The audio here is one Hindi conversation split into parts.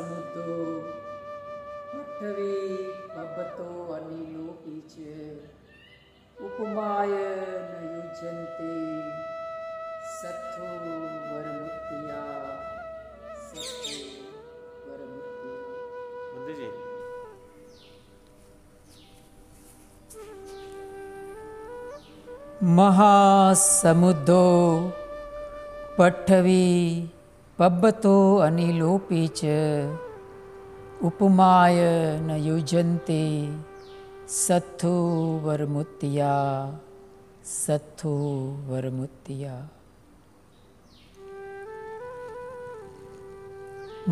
समुद्रो पृथ्वी पवतो अनिलोकी च उपमाय न युज्यन्ते सत्थो वरमुत्तिया सत्थो वरमुत्तिया। बंदे जी महासमुद्रो पृथ्वी पवतो अनिलोपी च उपमाय न युज्यन्ते सत्थो वरमुत्तिया सत्थो वरमुत्तिया।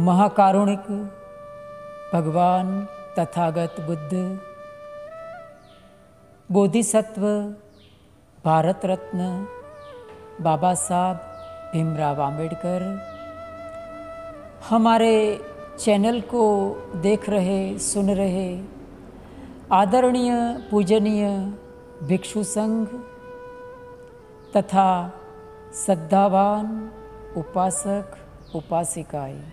महाकारुणिक भगवान तथागत बुद्ध बोधिसत्व भारत रत्न बाबा साहब भीमराव आम्बेडकर हमारे चैनल को देख रहे सुन रहे आदरणीय पूजनीय भिक्षु संघ तथा श्रद्धावान उपासक उपासिकाएं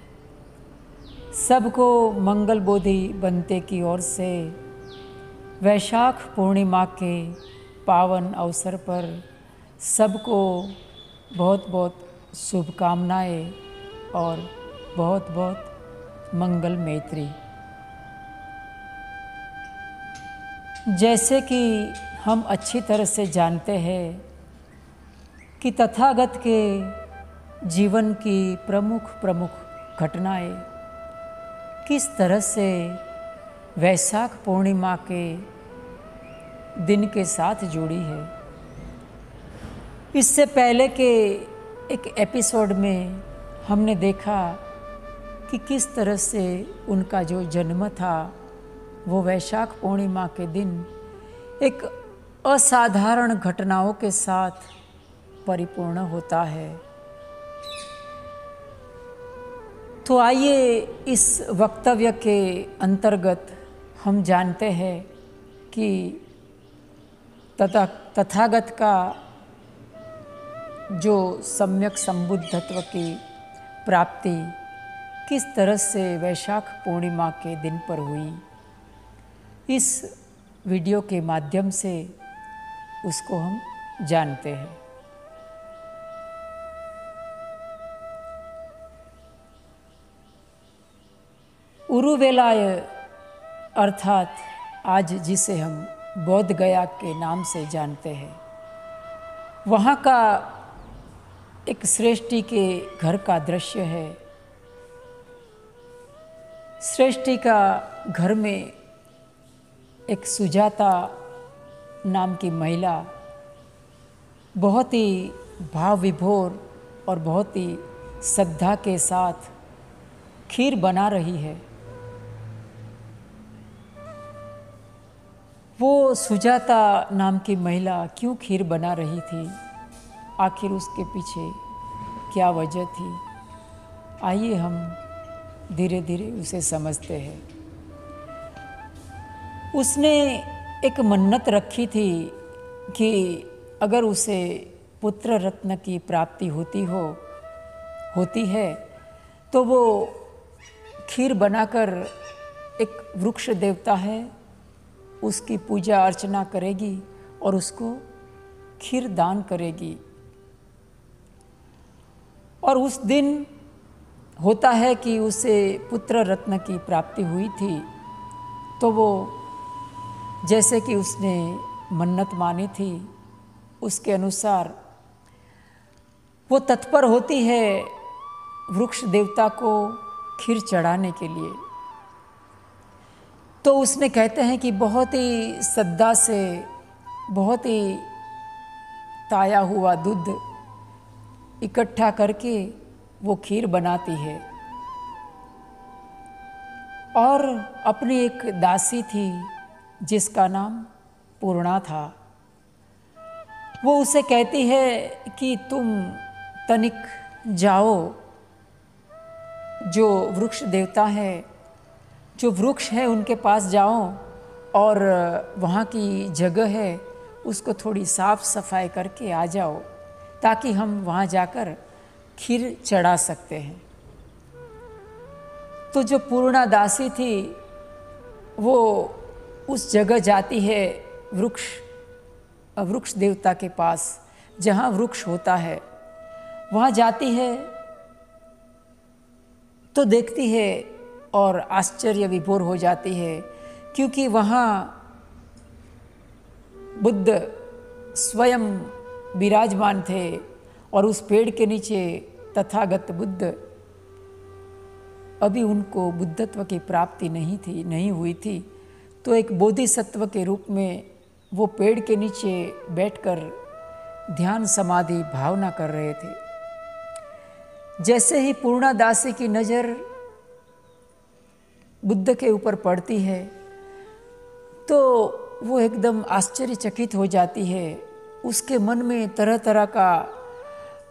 सबको मंगल बोधि बनते की ओर से वैशाख पूर्णिमा के पावन अवसर पर सबको बहुत बहुत शुभकामनाएं और बहुत बहुत मंगल मैत्री। जैसे कि हम अच्छी तरह से जानते हैं कि तथागत के जीवन की प्रमुख प्रमुख घटनाएं किस तरह से वैशाख पूर्णिमा के दिन के साथ जुड़ी है। इससे पहले के एक एपिसोड में हमने देखा कि किस तरह से उनका जो जन्म था वो वैशाख पूर्णिमा के दिन एक असाधारण घटनाओं के साथ परिपूर्ण होता है। तो आइए इस वक्तव्य के अंतर्गत हम जानते हैं कि तथागत का जो सम्यक संबुद्धत्व की प्राप्ति किस तरह से वैशाख पूर्णिमा के दिन पर हुई, इस वीडियो के माध्यम से उसको हम जानते हैं। उरुवेलाय अर्थात आज जिसे हम बोध गया के नाम से जानते हैं, वहाँ का एक श्रेष्ठी के घर का दृश्य है। श्रेष्ठी का घर में एक सुजाता नाम की महिला बहुत ही भाव विभोर और बहुत ही श्रद्धा के साथ खीर बना रही है। वो सुजाता नाम की महिला क्यों खीर बना रही थी, आखिर उसके पीछे क्या वजह थी, आइए हम धीरे धीरे उसे समझते हैं। उसने एक मन्नत रखी थी कि अगर उसे पुत्र रत्न की प्राप्ति होती है तो वो खीर बनाकर एक वृक्ष देवता है उसकी पूजा अर्चना करेगी और उसको खीर दान करेगी। और उस दिन होता है कि उसे पुत्र रत्न की प्राप्ति हुई थी, तो वो जैसे कि उसने मन्नत मानी थी उसके अनुसार वो तत्पर होती है वृक्ष देवता को खीर चढ़ाने के लिए। तो उसने कहते हैं कि बहुत ही श्रद्धा से बहुत ही ताया हुआ दूध इकट्ठा करके वो खीर बनाती है और अपनी एक दासी थी जिसका नाम पूर्णा था। वो उसे कहती है कि तुम तनिक जाओ, जो वृक्ष देवता है, जो वृक्ष है उनके पास जाओ और वहाँ की जगह है उसको थोड़ी साफ सफाई करके आ जाओ ताकि हम वहाँ जाकर खीर चढ़ा सकते हैं। तो जो पूर्णा दासी थी वो उस जगह जाती है वृक्ष देवता के पास, जहाँ वृक्ष होता है वहाँ जाती है तो देखती है और आश्चर्य विभोर हो जाती है, क्योंकि वहाँ बुद्ध स्वयं विराजमान थे और उस पेड़ के नीचे तथागत बुद्ध, अभी उनको बुद्धत्व की प्राप्ति नहीं हुई थी, तो एक बोधिसत्व के रूप में वो पेड़ के नीचे बैठकर ध्यान समाधि भावना कर रहे थे। जैसे ही पूर्णा दासी की नज़र बुद्ध के ऊपर पड़ती है तो वो एकदम आश्चर्यचकित हो जाती है। उसके मन में तरह तरह का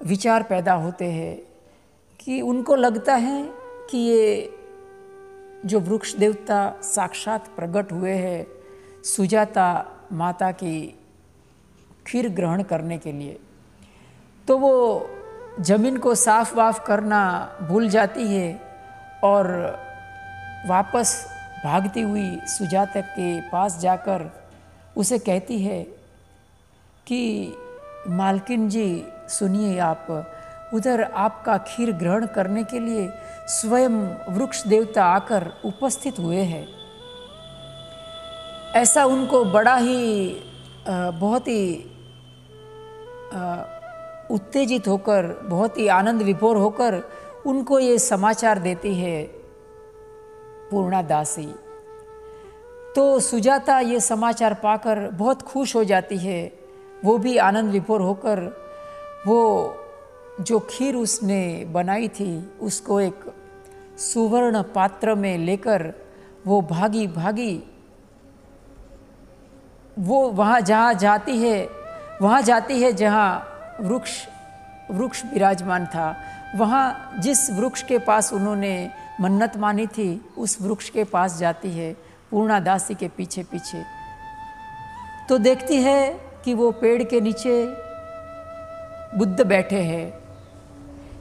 विचार पैदा होते हैं कि उनको लगता है कि ये जो वृक्ष देवता साक्षात प्रकट हुए हैं सुजाता माता की खीर ग्रहण करने के लिए, तो वो जमीन को साफ वाफ करना भूल जाती है और वापस भागती हुई सुजाता के पास जाकर उसे कहती है कि मालकिन जी सुनिए, आप उधर आपका खीर ग्रहण करने के लिए स्वयं वृक्ष देवता आकर उपस्थित हुए हैं। ऐसा उनको बड़ा ही बहुत ही उत्तेजित होकर, बहुत ही आनंद विभोर होकर उनको ये समाचार देती है पूर्णा दासी। तो सुजाता ये समाचार पाकर बहुत खुश हो जाती है। वो भी आनंद विभोर होकर वो जो खीर उसने बनाई थी उसको एक सुवर्ण पात्र में लेकर वो भागी वो वहाँ जाती है जहाँ वृक्ष विराजमान था। वहाँ जिस वृक्ष के पास उन्होंने मन्नत मानी थी उस वृक्ष के पास जाती है पूर्णा दासी के पीछे पीछे। तो देखती है कि वो पेड़ के नीचे बुद्ध बैठे हैं,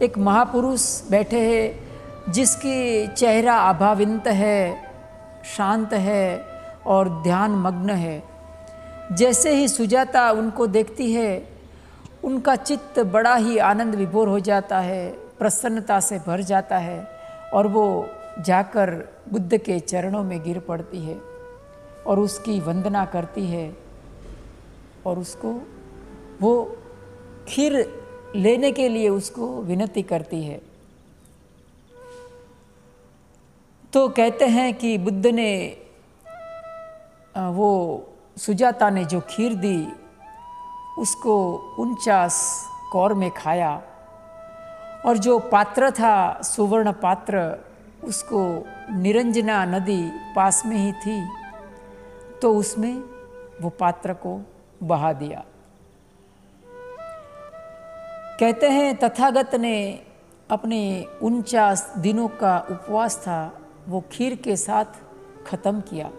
एक महापुरुष बैठे हैं जिसकी चेहरा अभावित है, शांत है और ध्यान मग्न है। जैसे ही सुजाता उनको देखती है उनका चित्त बड़ा ही आनंद विभोर हो जाता है, प्रसन्नता से भर जाता है और वो जाकर बुद्ध के चरणों में गिर पड़ती है और उसकी वंदना करती है और उसको वो खीर लेने के लिए उसको विनती करती है। तो कहते हैं कि बुद्ध ने वो सुजाता ने जो खीर दी उसको 49 कौर में खाया और जो पात्र था सुवर्ण पात्र उसको निरंजना नदी पास में ही थी तो उसमें वो पात्र को बहा दिया। कहते हैं तथागत ने अपने 49 दिनों का उपवास था वो खीर के साथ खत्म किया।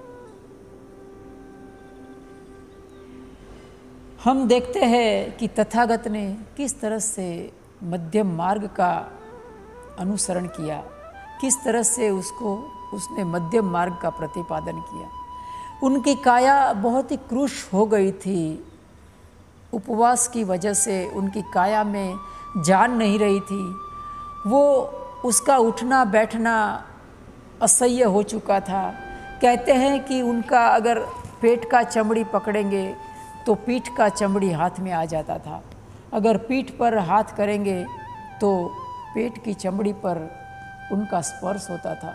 हम देखते हैं कि तथागत ने किस तरह से मध्यम मार्ग का अनुसरण किया, किस तरह से उसने मध्यम मार्ग का प्रतिपादन किया। उनकी काया बहुत ही क्रूश हो गई थी, उपवास की वजह से उनकी काया में जान नहीं रही थी। वो उसका उठना बैठना असह्य हो चुका था। कहते हैं कि उनका अगर पेट का चमड़ी पकड़ेंगे तो पीठ का चमड़ी हाथ में आ जाता था, अगर पीठ पर हाथ करेंगे तो पेट की चमड़ी पर उनका स्पर्श होता था।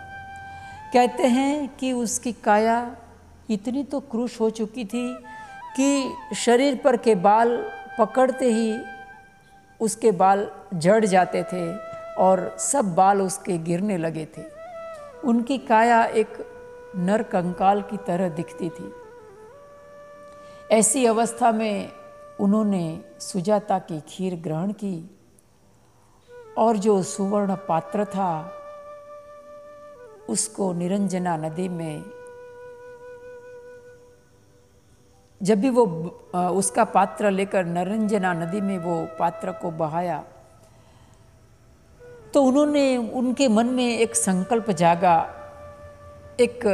कहते हैं कि उसकी काया इतनी तो क्रूश हो चुकी थी कि शरीर पर के बाल पकड़ते ही उसके बाल झड़ जाते थे और सब बाल उसके गिरने लगे थे। उनकी काया एक नर कंकाल की तरह दिखती थी। ऐसी अवस्था में उन्होंने सुजाता की खीर ग्रहण की और जो सुवर्ण पात्र था उसको निरंजना नदी में, जब भी वो उसका पात्र लेकर निरंजना नदी में वो पात्र को बहाया तो उन्होंने उनके मन में एक संकल्प जागा, एक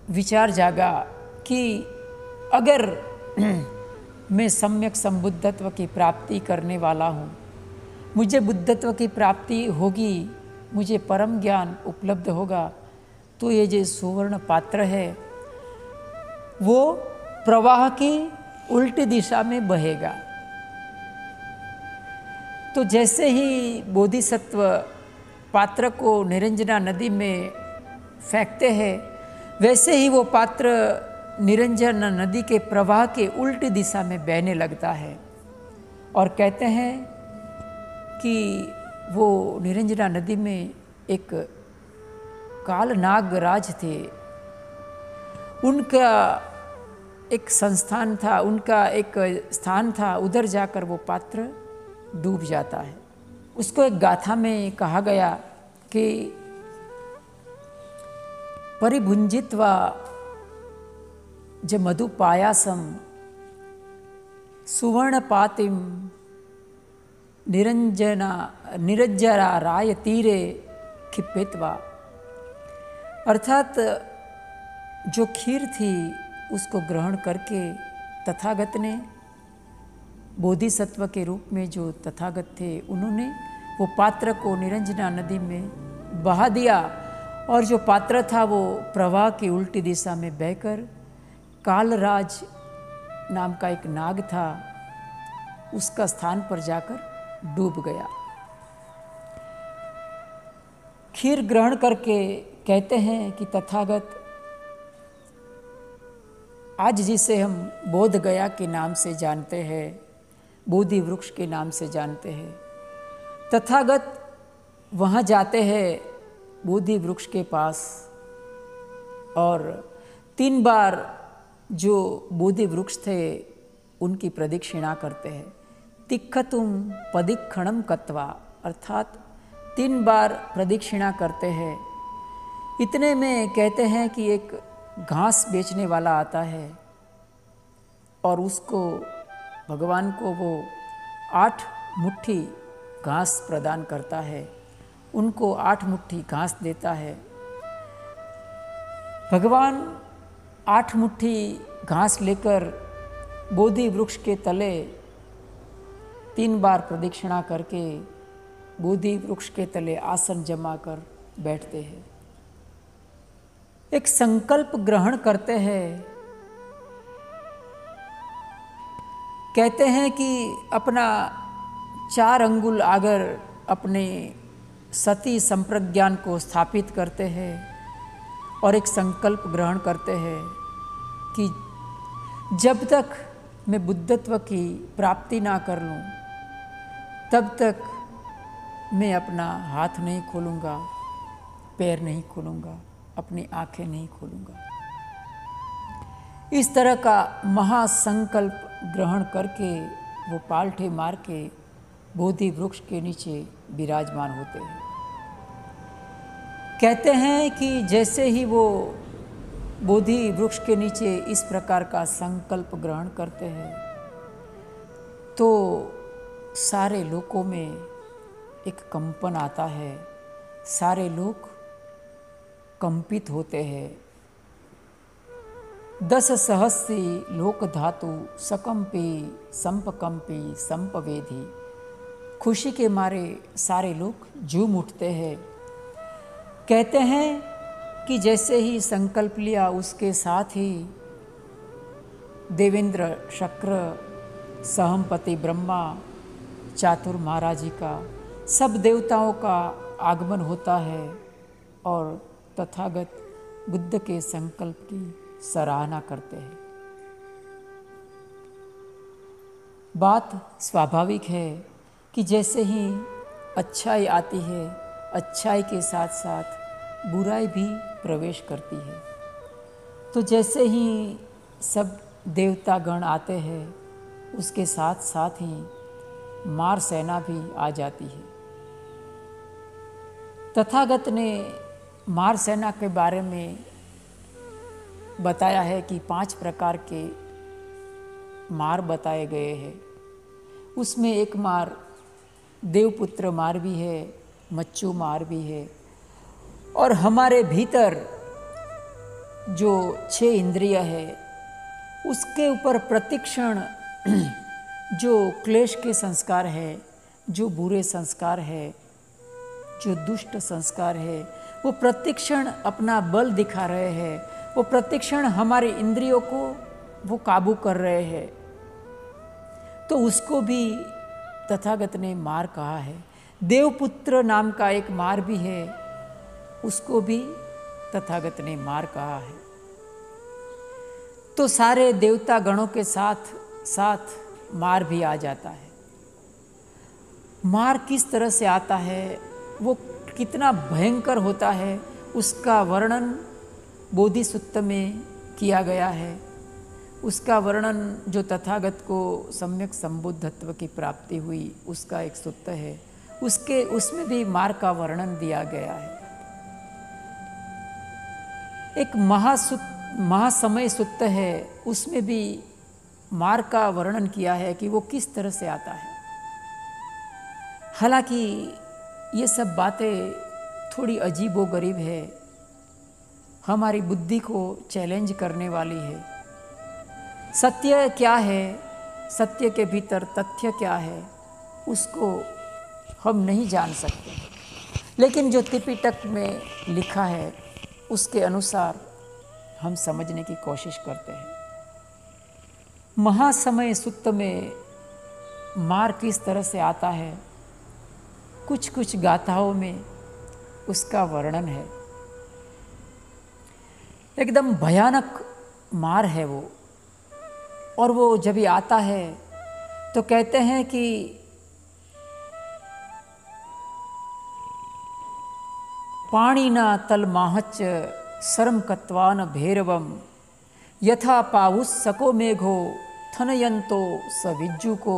विचार जागा कि अगर मैं सम्यक संबुद्धत्व की प्राप्ति करने वाला हूँ, मुझे बुद्धत्व की प्राप्ति होगी, मुझे परम ज्ञान उपलब्ध होगा, तो ये जो सुवर्ण पात्र है वो प्रवाह की उल्टी दिशा में बहेगा। तो जैसे ही बोधिसत्व पात्र को निरंजना नदी में फेंकते हैं, वैसे ही वो पात्र निरंजना नदी के प्रवाह के उल्टी दिशा में बहने लगता है। और कहते हैं कि वो निरंजना नदी में एक काल नागराज थे, उनका एक संस्थान था, उनका एक स्थान था, उधर जाकर वो पात्र डूब जाता है। उसको एक गाथा में कहा गया कि परिभुंजित्वा ज मधुपायासम सुवर्णपातिम निरंजरा राय तीरे खिप्पित्वा। अर्थात जो खीर थी उसको ग्रहण करके तथागत ने, बोधिसत्व के रूप में जो तथागत थे, उन्होंने वो पात्र को निरंजना नदी में बहा दिया। और जो पात्र था वो प्रवाह की उल्टी दिशा में बहकर कालराज नाम का एक नाग था, उसका स्थान पर जाकर डूब गया। खीर ग्रहण करके कहते हैं कि तथागत आज जिसे हम बोध गया के नाम से जानते हैं, बोधि वृक्ष के नाम से जानते हैं, तथागत वहाँ जाते हैं बोधि वृक्ष के पास और 3 बार जो बोधि वृक्ष थे उनकी प्रदक्षिणा करते हैं। तिक्खतुम पदिक्षणम कत्वा, अर्थात 3 बार प्रदक्षिणा करते हैं। इतने में कहते हैं कि एक घास बेचने वाला आता है और उसको, भगवान को वो 8 मुट्ठी घास प्रदान करता है, उनको 8 मुट्ठी घास देता है। भगवान 8 मुट्ठी घास लेकर बोधि वृक्ष के तले 3 बार प्रदक्षिणा करके बोधि वृक्ष के तले आसन जमा कर बैठते हैं, एक संकल्प ग्रहण करते हैं। कहते हैं कि अपना 4 अंगुल आगर अपने सती संप्रज्ञान को स्थापित करते हैं और एक संकल्प ग्रहण करते हैं कि जब तक मैं बुद्धत्व की प्राप्ति ना कर लूँ तब तक मैं अपना हाथ नहीं खोलूँगा, पैर नहीं खोलूँगा, अपनी आंखें नहीं खोलूँगा। इस तरह का महासंकल्प ग्रहण करके वो पालठे मार के बोधि वृक्ष के नीचे विराजमान होते हैं। कहते हैं कि जैसे ही वो बोधि वृक्ष के नीचे इस प्रकार का संकल्प ग्रहण करते हैं तो सारे लोकों में एक कंपन आता है, सारे लोग कंपित होते हैं। 10 सहस्री लोक धातु सकंपी संपकंपी संपवेधी। खुशी के मारे सारे लोग झूम उठते हैं। कहते हैं कि जैसे ही संकल्प लिया उसके साथ ही देवेंद्र शक्र सहमपति ब्रह्मा चातुर महाराजी का सब देवताओं का आगमन होता है और तथागत बुद्ध के संकल्प की सराहना करते हैं। बात स्वाभाविक है कि जैसे ही अच्छाई आती है, अच्छाई के साथ साथ बुराई भी प्रवेश करती है। तो जैसे ही सब देवता गण आते हैं उसके साथ साथ ही मार सेना भी आ जाती है। तथागत ने मार सेना के बारे में बताया है कि 5 प्रकार के मार बताए गए हैं। उसमें एक मार देवपुत्र मार भी है, मच्चू मार भी है। और हमारे भीतर जो 6 इंद्रिय है उसके ऊपर प्रतिक्षण जो क्लेश के संस्कार है, जो बुरे संस्कार है, जो दुष्ट संस्कार है, वो प्रतिक्षण अपना बल दिखा रहे हैं। वो प्रतिक्षण हमारे इंद्रियों को वो काबू कर रहे हैं। तो उसको भी तथागत ने मार कहा है। देवपुत्र नाम का एक मार भी है, उसको भी तथागत ने मार कहा है। तो सारे देवता गणों के साथ साथ मार भी आ जाता है। मार किस तरह से आता है, वो कितना भयंकर होता है, उसका वर्णन बोधिसुत्त में किया गया है। उसका वर्णन जो तथागत को सम्यक संबुद्धत्व की प्राप्ति हुई उसका एक सूत्र है, उसमें भी मार का वर्णन दिया गया है। एक महासमय सूत्र है, उसमें भी मार का वर्णन किया है कि वो किस तरह से आता है। हालांकि ये सब बातें थोड़ी अजीबोगरीब है, हमारी बुद्धि को चैलेंज करने वाली है। सत्य क्या है, सत्य के भीतर तथ्य क्या है, उसको हम नहीं जान सकते, लेकिन जो त्रिपिटक में लिखा है उसके अनुसार हम समझने की कोशिश करते हैं। महासमय सूक्त में मार किस तरह से आता है, कुछ कुछ गाथाओं में उसका वर्णन है। एकदम भयानक मार है वो। और वो जब ये आता है तो कहते हैं कि पाणिना तलमाहच सरम कत्वान भैरवम यथा पावुस्सको मेघो थनयंतो सविज्जुको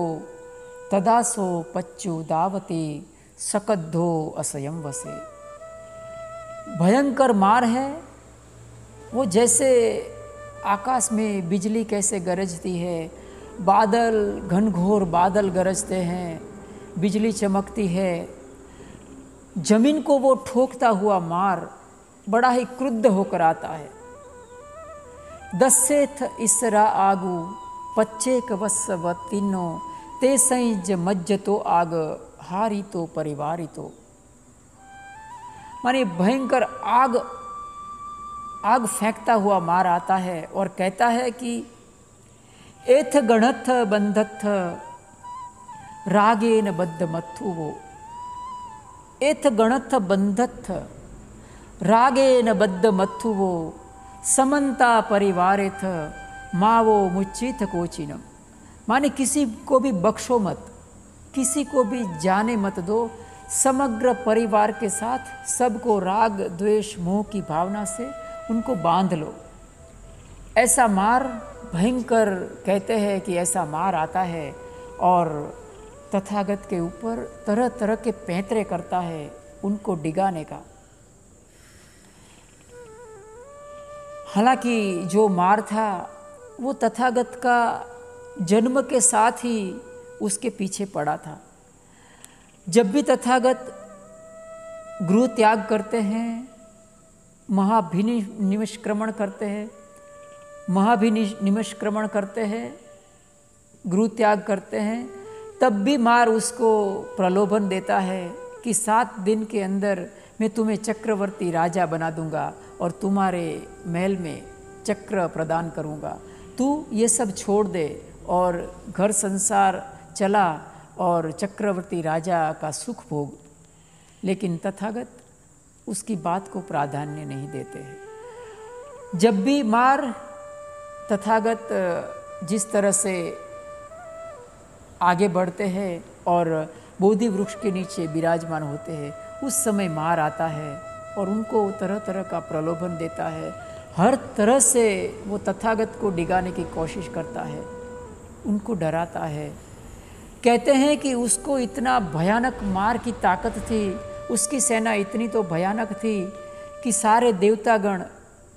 तदासो पच्चु दावती सकद्धो असयम वसे। भयंकर मार है वो। जैसे आकाश में बिजली कैसे गरजती है, बादल घनघोर बादल गरजते हैं, बिजली चमकती है, जमीन को वो ठोकता हुआ मार बड़ा ही क्रुद्ध होकर आता है। दस्सेथ इसरा आगु पच्चेक वस्व तीनो ते संज मज्ज तो आग हारी तो परिवारी तो। माने भयंकर आग फेंकता हुआ मार आता है और कहता है कि एथ गणथ बंधथ रागेन बद्ध मत्थु वो। एथ गणथ बंधथ रागेन बद्ध मत्थु वो समन्ता परिवारेथ मावो मुच्चित कोचिनम। माने किसी को भी बख्शो मत, किसी को भी जाने मत दो, समग्र परिवार के साथ सबको राग द्वेष मोह की भावना से उनको बांध लो। ऐसा मार भयंकर कहते हैं कि ऐसा मार आता है और तथागत के ऊपर तरह तरह के पैंतरे करता है उनको डिगाने का। हालांकि जो मार था वो तथागत का जन्म के साथ ही उसके पीछे पड़ा था। जब भी तथागत गृह त्याग करते हैं, महाभिनिष्क्रमण करते हैं, महाभिनिष्क्रमण करते हैं, गृह त्याग करते हैं, तब भी मार उसको प्रलोभन देता है कि 7 दिन के अंदर मैं तुम्हें चक्रवर्ती राजा बना दूंगा और तुम्हारे महल में चक्र प्रदान करूंगा। तू ये सब छोड़ दे और घर संसार चला और चक्रवर्ती राजा का सुख भोग। लेकिन तथागत उसकी बात को प्राधान्य नहीं देते हैं। जब भी मार तथागत जिस तरह से आगे बढ़ते हैं और बोधि वृक्ष के नीचे विराजमान होते हैं, उस समय मार आता है और उनको तरह तरह का प्रलोभन देता है। हर तरह से वो तथागत को डिगाने की कोशिश करता है, उनको डराता है। कहते हैं कि उसको इतना भयानक मार की ताकत थी, उसकी सेना इतनी तो भयानक थी कि सारे देवतागण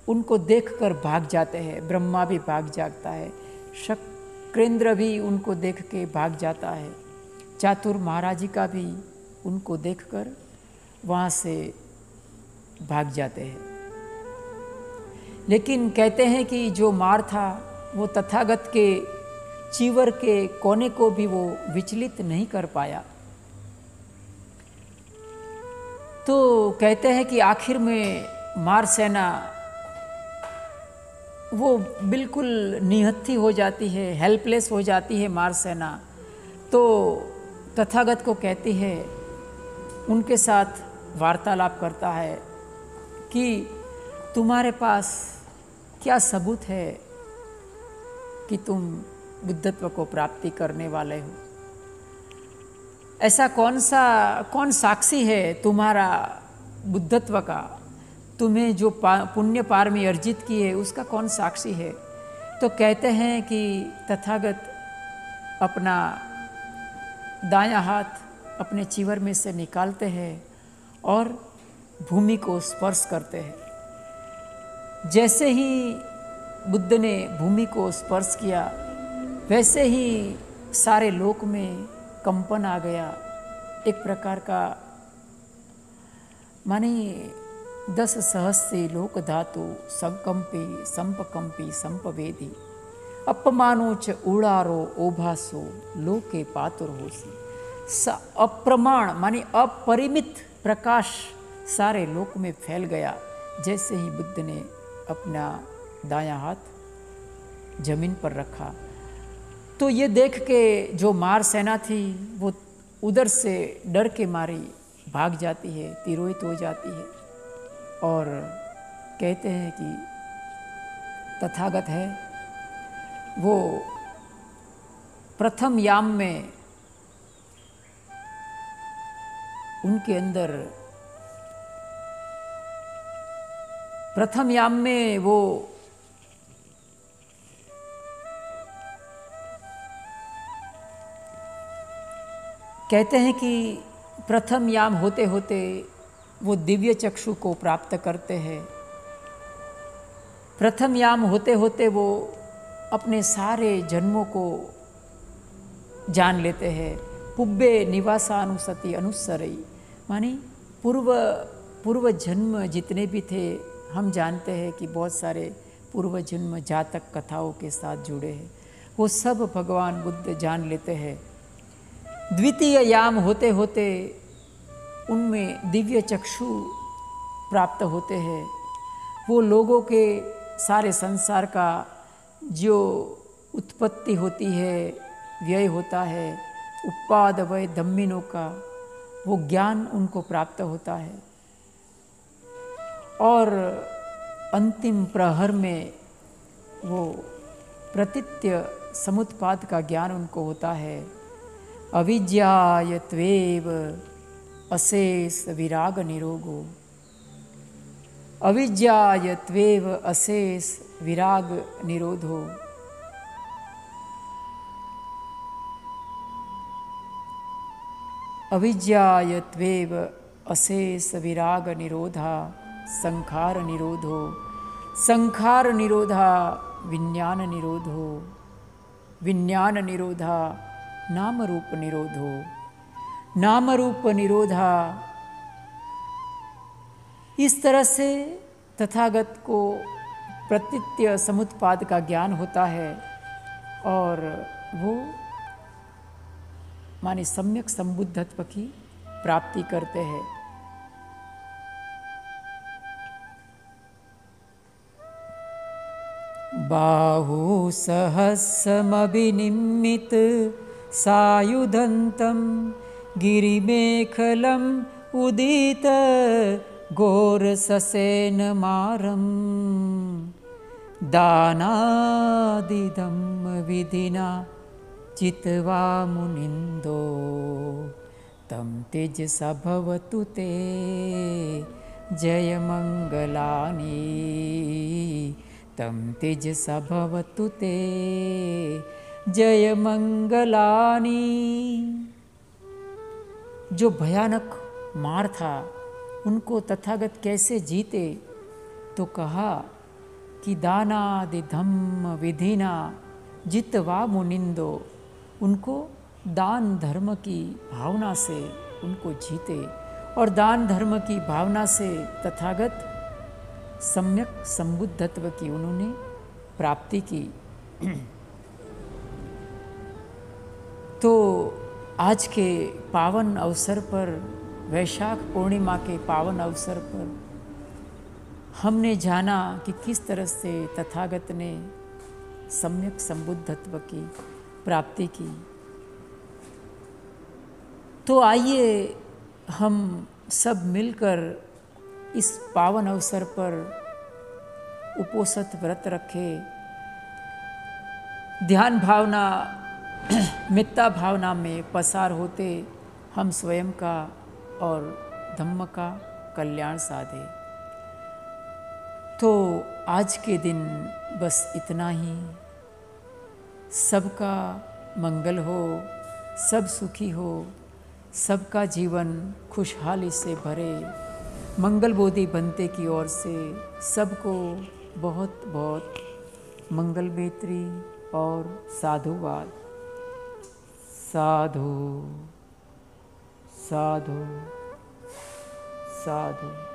उनको देखकर भाग जाते हैं। ब्रह्मा भी भाग जाता है, शक्रेंद्र भी उनको देख के भाग जाता है, चातुर महाराज का भी उनको देखकर वहाँ से भाग जाते हैं। लेकिन कहते हैं कि जो मार था वो तथागत के चीवर के कोने को भी वो विचलित नहीं कर पाया। तो कहते हैं कि आखिर में मार सेना वो बिल्कुल निहत्थी हो जाती है, हेल्पलेस हो जाती है मार सेना। तो तथागत को कहती है, उनके साथ वार्तालाप करता है कि तुम्हारे पास क्या सबूत है कि तुम बुद्धत्व को प्राप्ति करने वाले हो? ऐसा कौन साक्षी है तुम्हारा बुद्धत्व का? तुम्हें जो पुण्य पारमी अर्जित की है उसका कौन साक्षी है? तो कहते हैं कि तथागत अपना दायां हाथ अपने चीवर में से निकालते हैं और भूमि को स्पर्श करते हैं। जैसे ही बुद्ध ने भूमि को स्पर्श किया वैसे ही सारे लोक में कंपन आ गया। एक प्रकार का माने 10 सहस्री लोक धातु संकंपी संपकंपी संपवेदी अपमानोच उड़ारो ओभासो लोके पातुर होसी। अप्रमाण माने अपरिमित प्रकाश सारे लोक में फैल गया जैसे ही बुद्ध ने अपना दायां हाथ जमीन पर रखा। तो ये देख के जो मार सेना थी वो उधर से डर के मारी भाग जाती है, तिरोहित हो जाती है। और कहते हैं कि तथागत है वो प्रथम याम में उनके अंदर प्रथम याम में वो कहते हैं कि प्रथम याम होते होते वो दिव्य चक्षु को प्राप्त करते हैं। प्रथम याम होते होते वो अपने सारे जन्मों को जान लेते हैं। पुब्बे निवासानुसति अनुसरई मानी पूर्व जन्म जितने भी थे, हम जानते हैं कि बहुत सारे पूर्व जन्म जातक कथाओं के साथ जुड़े हैं, वो सब भगवान बुद्ध जान लेते हैं। द्वितीय याम होते होते उनमें दिव्य चक्षु प्राप्त होते हैं। वो लोगों के सारे संसार का जो उत्पत्ति होती है, व्यय होता है, उपाद वय दम्मिनों का वो ज्ञान उनको प्राप्त होता है। और अंतिम प्रहर में वो प्रतीत्य समुत्पाद का ज्ञान उनको होता है। अविद्यायत्वेव अशेष विराग निरोगो, अविद्यायत्वेव अशेष विराग निरोधो। अविद्यायत्वेव अशेष विराग निरोधा संखार निरोधो, संखार निरोधा विज्ञान निरोधो, विज्ञान निरोधा नाम रूप निरोधो, नाम रूप निरोधा। इस तरह से तथागत को प्रतीत्य समुत्पाद का ज्ञान होता है और वो माने सम्यक संबुद्धत्व की प्राप्ति करते हैं। बाहु सहस्रमभिनिम्मित सायुधन्तं गिरिमेखलम् उदित घोरससेनमारं दानादिदं विधिना चित्वा मुनिन्दो तं तेजसा भवतु ते जयमङ्गलानि, तं तेजसा भवतु ते जयमङ्गलानि। जो भयानक मार था उनको तथागत कैसे जीते? तो कहा कि दानादि धम्म विधिना जितवा मुनिंदो, उनको दान धर्म की भावना से उनको जीते और दान धर्म की भावना से तथागत सम्यक संबुद्धत्व की उन्होंने प्राप्ति की। तो आज के पावन अवसर पर, वैशाख पूर्णिमा के पावन अवसर पर हमने जाना कि किस तरह से तथागत ने सम्यक संबुद्धत्व की प्राप्ति की। तो आइए हम सब मिलकर इस पावन अवसर पर उपोषित व्रत रखें, ध्यान भावना मित्ता भावना में पसार होते हम स्वयं का और धम्म का कल्याण साधे। तो आज के दिन बस इतना ही। सबका मंगल हो, सब सुखी हो, सबका जीवन खुशहाली से भरे। मंगल बोधि बनते की ओर से सबको बहुत बहुत मंगल बेत्री और साधुवाद। साधु साधु साधु।